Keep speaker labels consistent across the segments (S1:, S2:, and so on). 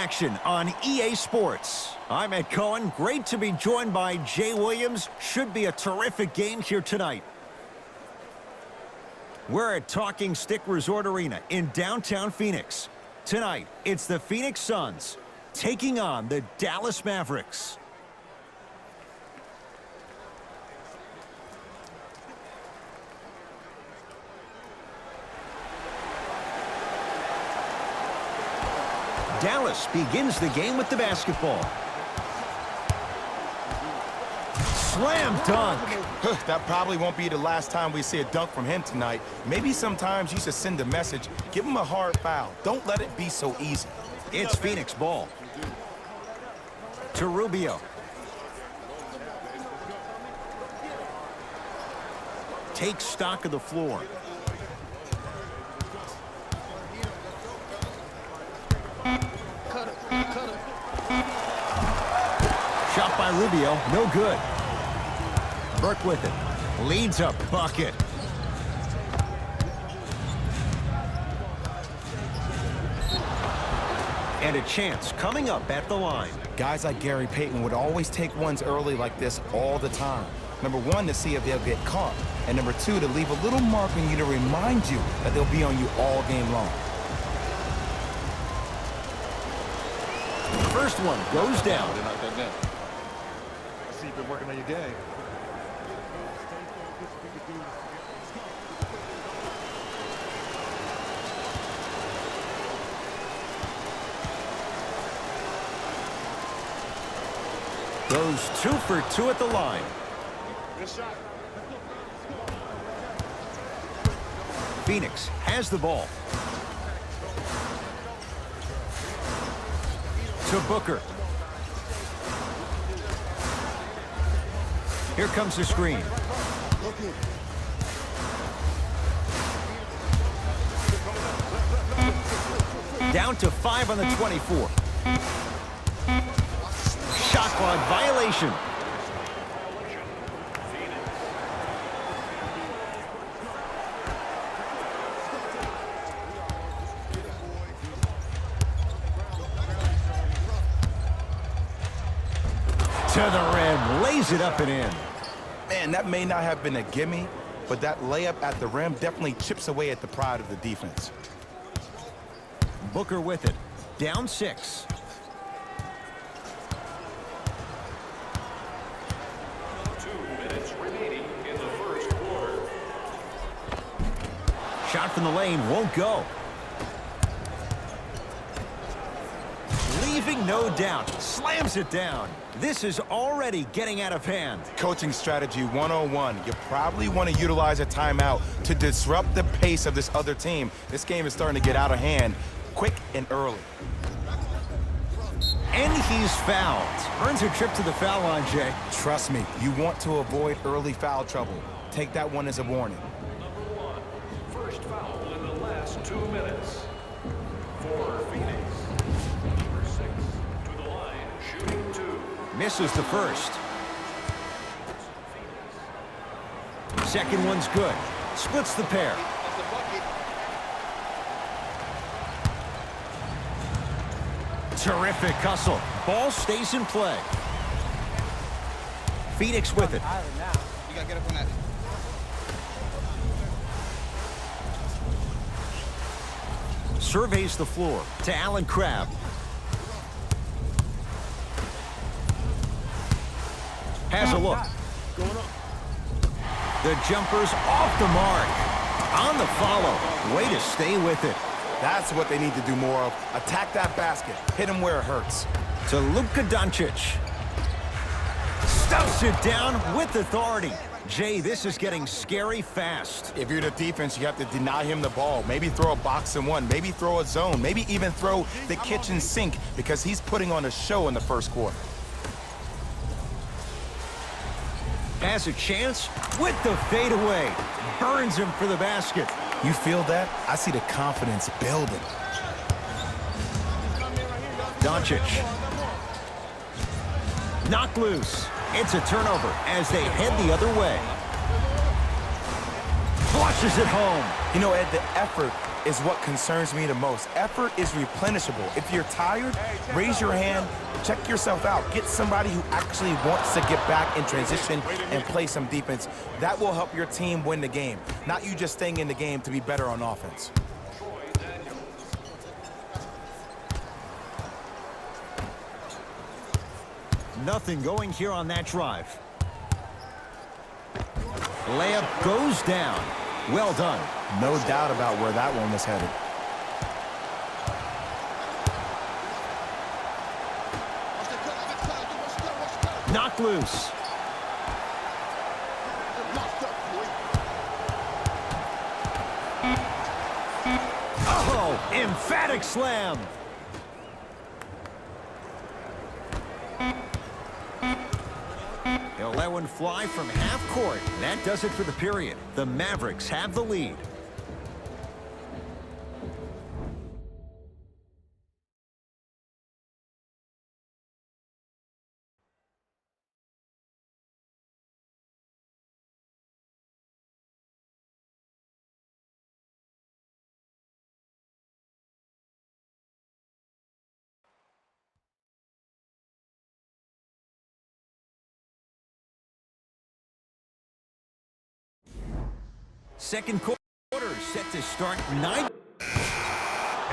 S1: action on EA Sports. I'm Ed Cohen. Great to be joined by Jay Williams. Should be a terrific game here tonight. We're at Talking Stick Resort Arena in downtown Phoenix. Tonight, it's the Phoenix Suns taking on the Dallas Mavericks. Dallas begins the game with the basketball. Slam dunk.
S2: That probably won't be the last time we see a dunk from him tonight. Maybe sometimes you should send a message. Give him a hard foul. Don't let it be so easy.
S1: It's Phoenix ball. To Rubio. Takes stock of the floor. Shot by Rubio, no good. Burke with it. Leads a bucket. And a chance coming up at the line.
S2: Guys like Gary Payton would always take ones early like this all the time. Number one, to see if they'll get caught. And number two, to leave a little mark on you to remind you that they'll be on you all game long.
S1: First one goes down.
S3: I see you've been working on your game.
S1: Goes 2 for 2 at the line.
S3: Good shot.
S1: Phoenix has the ball. To Booker. Here comes the screen. Down to 5 on the 24. Shot clock violation. To the rim, lays it up and in.
S2: Man, that may not have been a gimme, but that layup at the rim definitely chips away at the pride of the defense.
S1: Booker with it. Down 6. Shot from the lane won't go. Leaving no doubt. Slams it down. This is already getting out of hand.
S2: Coaching strategy 101. You probably want to utilize a timeout to disrupt the pace of this other team. This game is starting to get out of hand quick and early.
S1: And he's fouled. Earns a trip to the foul line, Jay.
S2: Trust me, you want to avoid early foul trouble. Take that one as a warning.
S4: First foul in the last 2 minutes for Phoenix. Number 6 to the line, shooting 2.
S1: Misses the first. Second one's good. Splits the pair. Terrific hustle. Ball stays in play. Phoenix with it.
S5: You gotta get up on that.
S1: Surveys the floor to Allen Crabbe. Has a look. The jumper's off the mark. On the follow. Way to stay with it.
S2: That's what they need to do more of. Attack that basket. Hit him where it hurts.
S1: To Luka Doncic. Stuffs it down with authority. Jay, this is getting scary fast.
S2: If you're the defense, you have to deny him the ball. Maybe throw a box and one. Maybe throw a zone. Maybe even throw the kitchen sink because he's putting on a show in the first quarter.
S1: Has a chance with the fadeaway. Burns him for the basket.
S2: You feel that? I see the confidence building.
S1: Doncic. Knocked loose. It's a turnover as they head the other way. Flushes it home.
S2: You know, Ed, the effort is what concerns me the most. Effort is replenishable. If you're tired, raise your hand, check yourself out. Get somebody who actually wants to get back in transition and play some defense. That will help your team win the game, not you just staying in the game to be better on offense.
S1: Nothing going here on that drive. Layup goes down. Well done.
S2: No doubt about where that one was headed.
S1: Knocked loose. Oh, emphatic slam. He'll let one fly from half court. That does it for the period. The Mavericks have the lead. Second quarter set to start 9.
S3: Hey,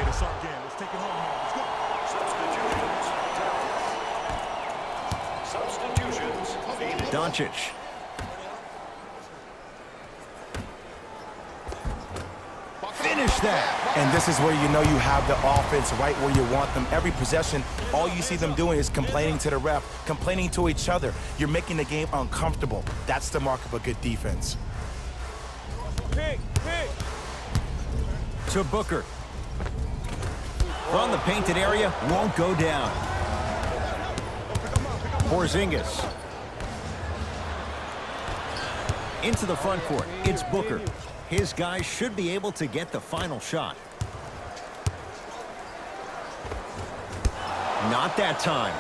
S3: to start again. Let's take it home now. Let's go.
S4: Substitutions.
S1: Doncic. Finish that.
S2: And this is where you know you have the offense right where you want them. Every possession, all you see them doing is complaining to the ref, complaining to each other. You're making the game uncomfortable. That's the mark of a good defense.
S1: To Booker. From the painted area, won't go down. Porzingis. Into the front court, it's Booker. His guys should be able to get the final shot. Not that time.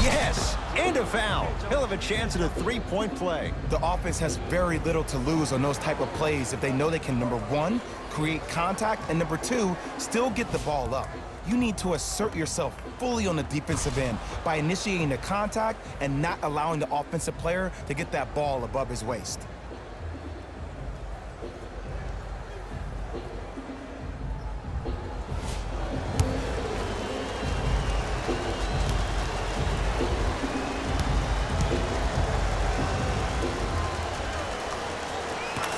S1: Yes, and a foul. He'll have a chance at a three-point play.
S2: The offense has very little to lose on those type of plays if they know they can, number one, create contact, and number two, still get the ball up. You need to assert yourself fully on the defensive end by initiating the contact and not allowing the offensive player to get that ball above his waist.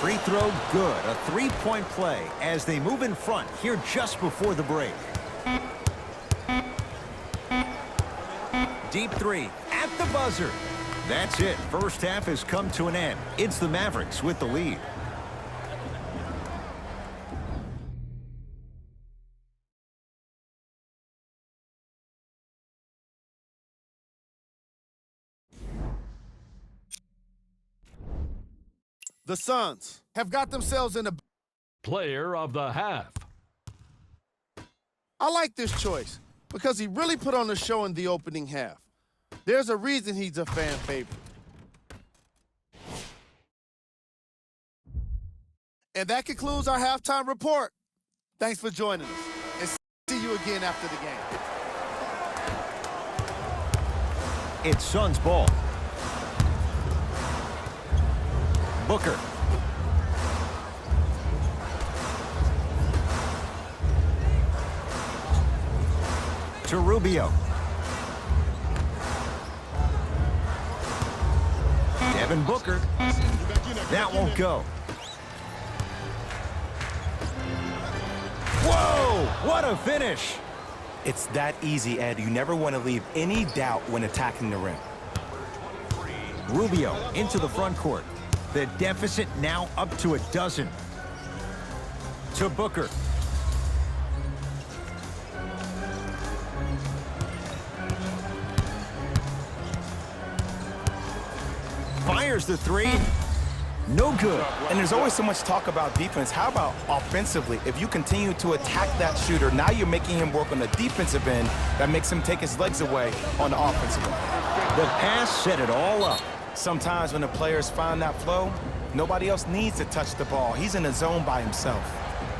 S1: Free throw good. A three-point play as they move in front here just before the break. Deep three at the buzzer. That's it. First half has come to an end. It's the Mavericks with the lead.
S6: The Suns have got themselves in a...
S7: Player of the half.
S6: I like this choice because he really put on the show in the opening half. There's a reason he's a fan favorite. And that concludes our halftime report. Thanks for joining us, and see you again after the game.
S1: It's Suns ball. Booker. To Rubio. Devin Booker. That won't go. Whoa! What a finish!
S2: It's that easy, Ed. You never want to leave any doubt when attacking the rim.
S1: Rubio into the front court. The deficit now up to a dozen. To Booker. Fires the three. No good.
S2: And there's always so much talk about defense. How about offensively? If you continue to attack that shooter, now you're making him work on the defensive end. That makes him take his legs away on the offensive end.
S1: The pass set it all up.
S2: Sometimes when the players find that flow, Nobody else needs to touch the ball. He's in a zone by himself.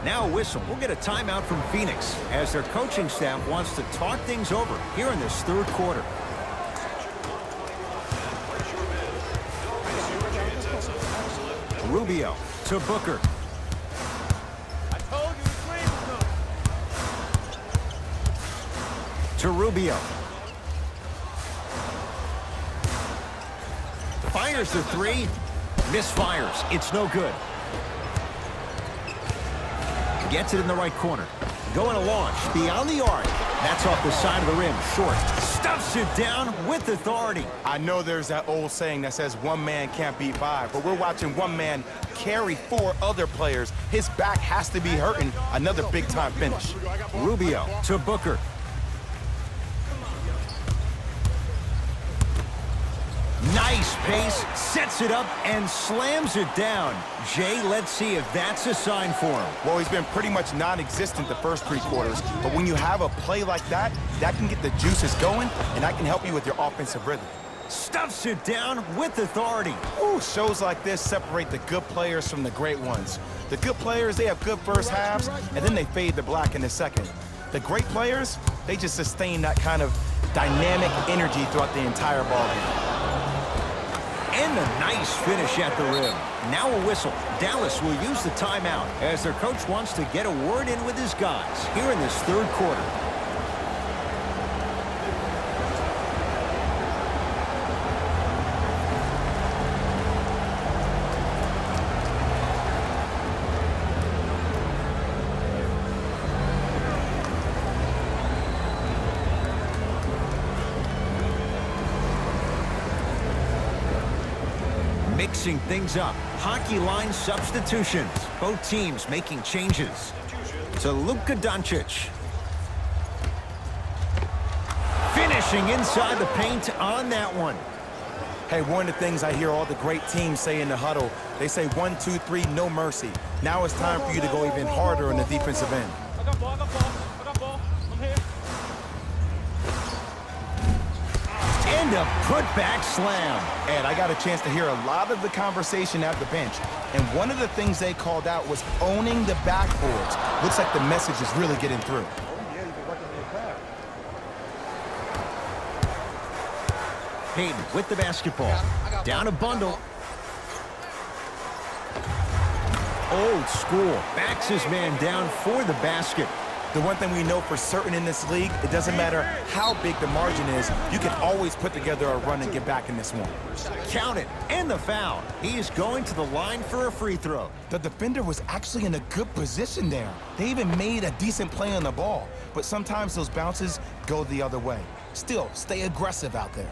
S1: Now a whistle. We'll get a timeout from Phoenix as their coaching staff wants to talk things over here in this third quarter. Rubio to Booker. To Rubio. Fires the three. Misfires. It's no good. Gets it in the right corner. Going to launch. Beyond the arc. That's off the side of the rim. Short. Stuffs it down with authority.
S2: I know there's that old saying that says one man can't beat five, but we're watching one man carry four other players. His back has to be hurting. Another big-time finish.
S1: Rubio to Booker. Nice pace, sets it up, and slams it down. Jay, let's see if that's a sign for him.
S2: Well, he's been pretty much non-existent the first three quarters, but when you have a play like that, that can get the juices going, and that can help you with your offensive rhythm.
S1: Stuffs it down with authority.
S2: Ooh, shows like this separate the good players from the great ones. The good players, they have good first halves, and then they fade to black in the second. The great players, they just sustain that kind of dynamic energy throughout the entire ballgame.
S1: And a nice finish at the rim. Now a whistle. Dallas will use the timeout as their coach wants to get a word in with his guys here in this third quarter. Mixing things up. Hockey line substitutions. Both teams making changes. To Luka Doncic. Finishing inside the paint on that one.
S2: Hey, one of the things I hear all the great teams say in the huddle, they say 1, 2, 3, no mercy. Now it's time for you to go even harder on the defensive end.
S1: And a put-back slam.
S2: And I got a chance to hear a lot of the conversation at the bench. And one of the things they called out was owning the backboards. Looks like the message is really getting through.
S1: Hayden with the basketball. Down a bundle. Old school. Backs his man down for the basket.
S2: The one thing we know for certain in this league, it doesn't matter how big the margin is, you can always put together a run and get back in this one.
S1: Count it. And the foul. He is going to the line for a free throw.
S2: The defender was actually in a good position there. They even made a decent play on the ball, but sometimes those bounces go the other way. Still, stay aggressive out there.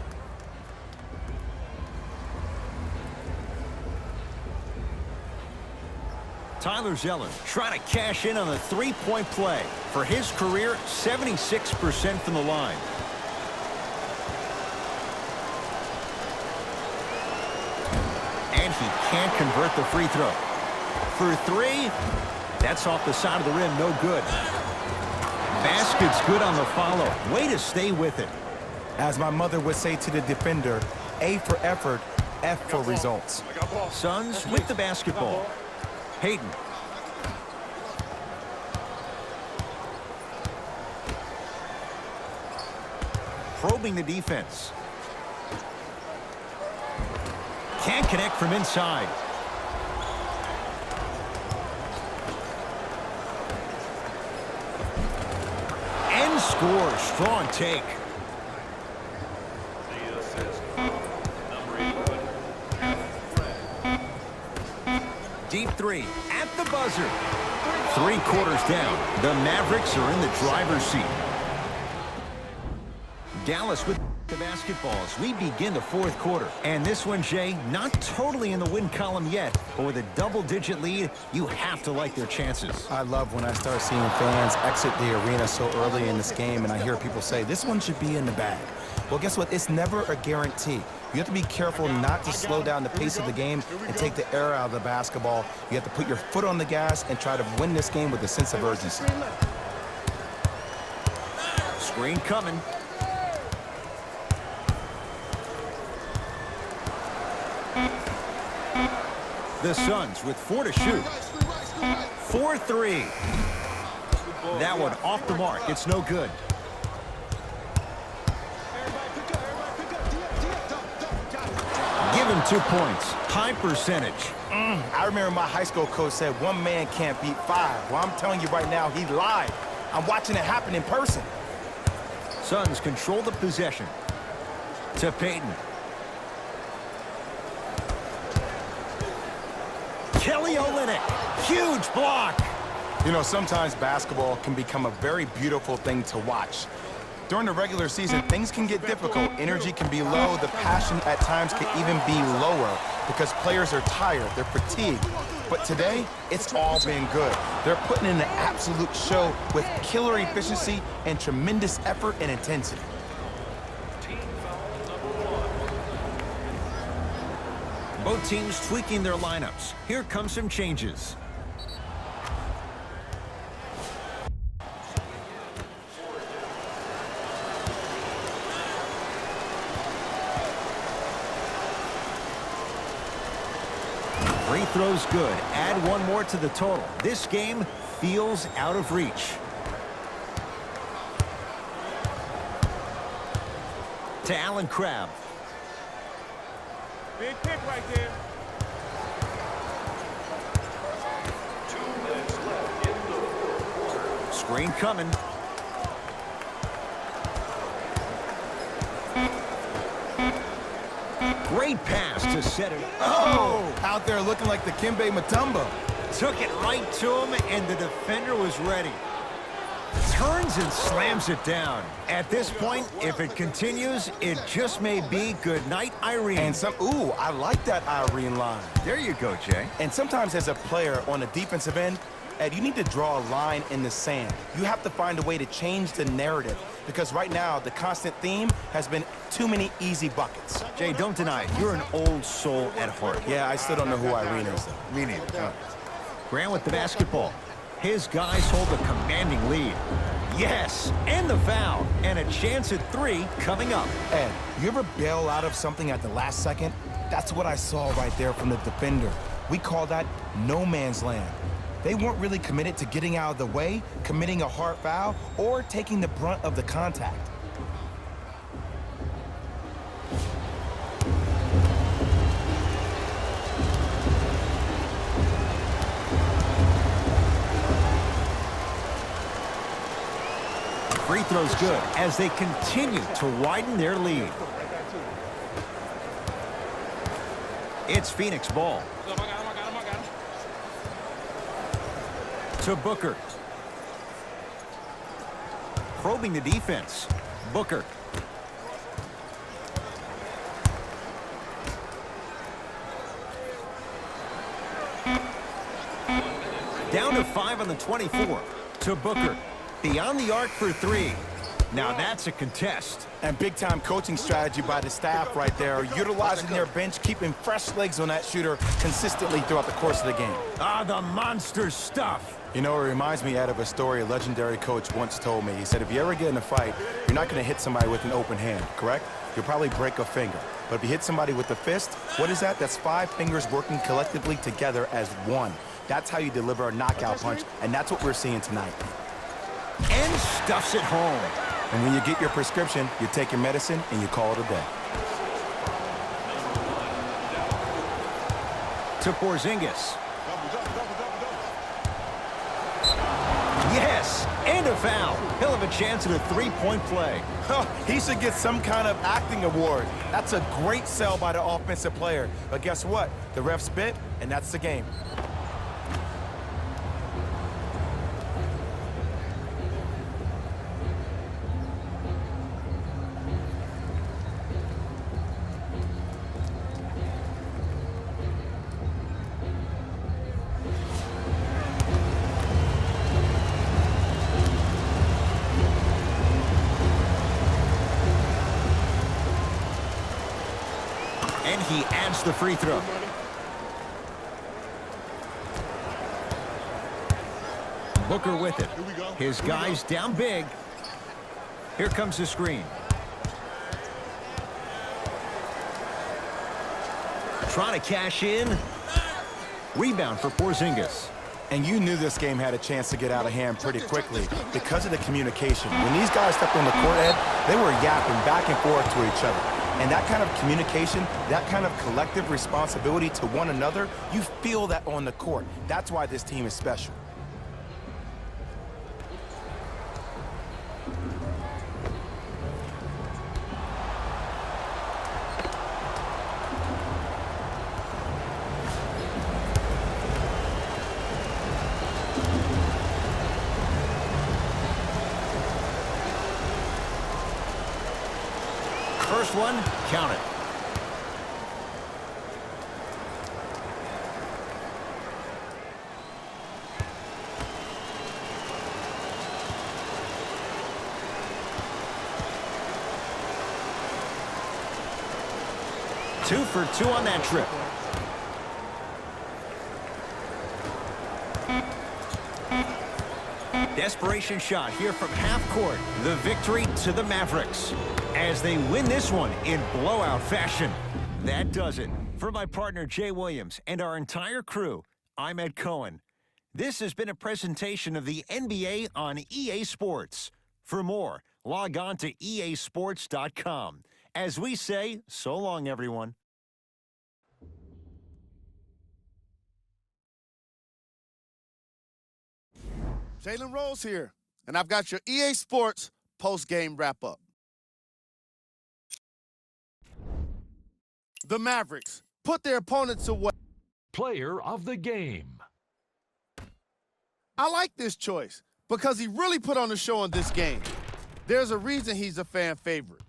S1: Tyler Zeller trying to cash in on a three-point play. For his career, 76% from the line. And he can't convert the free throw. For three, that's off the side of the rim, no good. Basket's good on the follow. Way to stay with it.
S2: As my mother would say to the defender, A for effort, F for results.
S1: Suns with the basketball. Hayden. Probing the defense. Can't connect from inside. And scores. Strong take.
S4: The assist. Number 11.
S1: Deep three at the buzzer. 3 quarters down. The Mavericks are in the driver's seat. Dallas with the basketball as we begin the fourth quarter. And this one, Jay, not totally in the win column yet, but with a double-digit lead, you have to like their chances.
S2: I love when I start seeing fans exit the arena so early in this game and I hear people say, this one should be in the bag. Well, guess what? It's never a guarantee. You have to be careful not to slow down the pace of the game and take the air out of the basketball. You have to put your foot on the gas and try to win this game with a sense of urgency.
S1: Screen coming. The Suns with 4 to shoot. 4-3. That one off the mark. It's no good. Give him 2 points. High percentage.
S2: I remember my high school coach said one man can't beat 5. Well, I'm telling you right now, he lied. I'm watching it happen in person.
S1: Suns control the possession. To Payton. Kelly Olynyk. Huge block.
S2: You know, sometimes basketball can become a very beautiful thing to watch. During the regular season, things can get difficult. Energy can be low. The passion at times can even be lower because players are tired. They're fatigued. But today, it's all been good. They're putting in an absolute show with killer efficiency and tremendous effort and intensity.
S4: Team foul number 1.
S1: Both teams tweaking their lineups. Here come some changes. Free throw's good. Add 1 more to the total. This game feels out of reach. To Allen Crabbe.
S6: Big pick right there.
S4: 2 minutes left in the fourth quarter.
S1: Screen coming. Great pass to set it.
S2: Oh! Out there looking like the Kimbe Mutombo.
S1: Took it right to him, and the defender was ready. Turns and slams it down. At this point, if it continues, it just may be good night, Irene.
S2: And ooh, I like that Irene line.
S1: There you go, Jay.
S2: And sometimes as a player on the defensive end, Ed, you need to draw a line in the sand. You have to find a way to change the narrative because right now the constant theme has been too many easy buckets.
S1: Jay, don't deny it. You're an old soul at heart.
S2: Yeah, I still don't know who Irene is, though.
S1: Me neither. Grant with the basketball. His guys hold a commanding lead. Yes, and the foul. And a chance at 3 coming up.
S2: Ed, you ever bail out of something at the last second? That's what I saw right there from the defender. We call that no man's land. They weren't really committed to getting out of the way, committing a hard foul, or taking the brunt of the contact.
S1: Free throw's good as they continue to widen their lead. It's Phoenix ball. To Booker. Probing the defense. Booker. Down to 5 on the 24. To Booker. Beyond the arc for 3. Now that's a contest.
S2: And big-time coaching strategy by the staff right there, utilizing their bench, keeping fresh legs on that shooter consistently throughout the course of the game.
S1: Ah, the monster stuff.
S2: You know, it reminds me of a story a legendary coach once told me. He said, if you ever get in a fight, you're not going to hit somebody with an open hand, correct? You'll probably break a finger. But if you hit somebody with a fist, what is that? That's 5 fingers working collectively together as one. That's how you deliver a knockout punch, and that's what we're seeing tonight.
S1: And stuffs it home.
S2: And when you get your prescription, you take your medicine, and you call it a day.
S1: To Porzingis. Yes, and a foul. He'll have a chance at a 3-point play.
S2: Oh, he should get some kind of acting award. That's a great sell by the offensive player. But guess what? The ref spit, and that's the game.
S1: And he adds the free throw. Booker with it. His guys down big. Here comes the screen. Trying to cash in. Rebound for Porzingis.
S2: And you knew this game had a chance to get out of hand pretty quickly because of the communication. When these guys stepped on the court, Ed, they were yapping back and forth to each other. And that kind of communication, that kind of collective responsibility to one another, you feel that on the court. That's why this team is special.
S1: First one, count it. Two for two on that trip. Desperation shot here from half court. The victory to the Mavericks as they win this one in blowout fashion. That does it. For my partner Jay Williams and our entire crew, I'm Ed Cohen. This has been a presentation of the NBA on EA Sports. For more, log on to easports.com. As we say, so long, everyone.
S6: Jalen Rose here, and I've got your EA Sports post-game wrap-up. The Mavericks put their opponents away.
S7: Player of the game.
S6: I like this choice because he really put on the show in this game. There's a reason he's a fan favorite.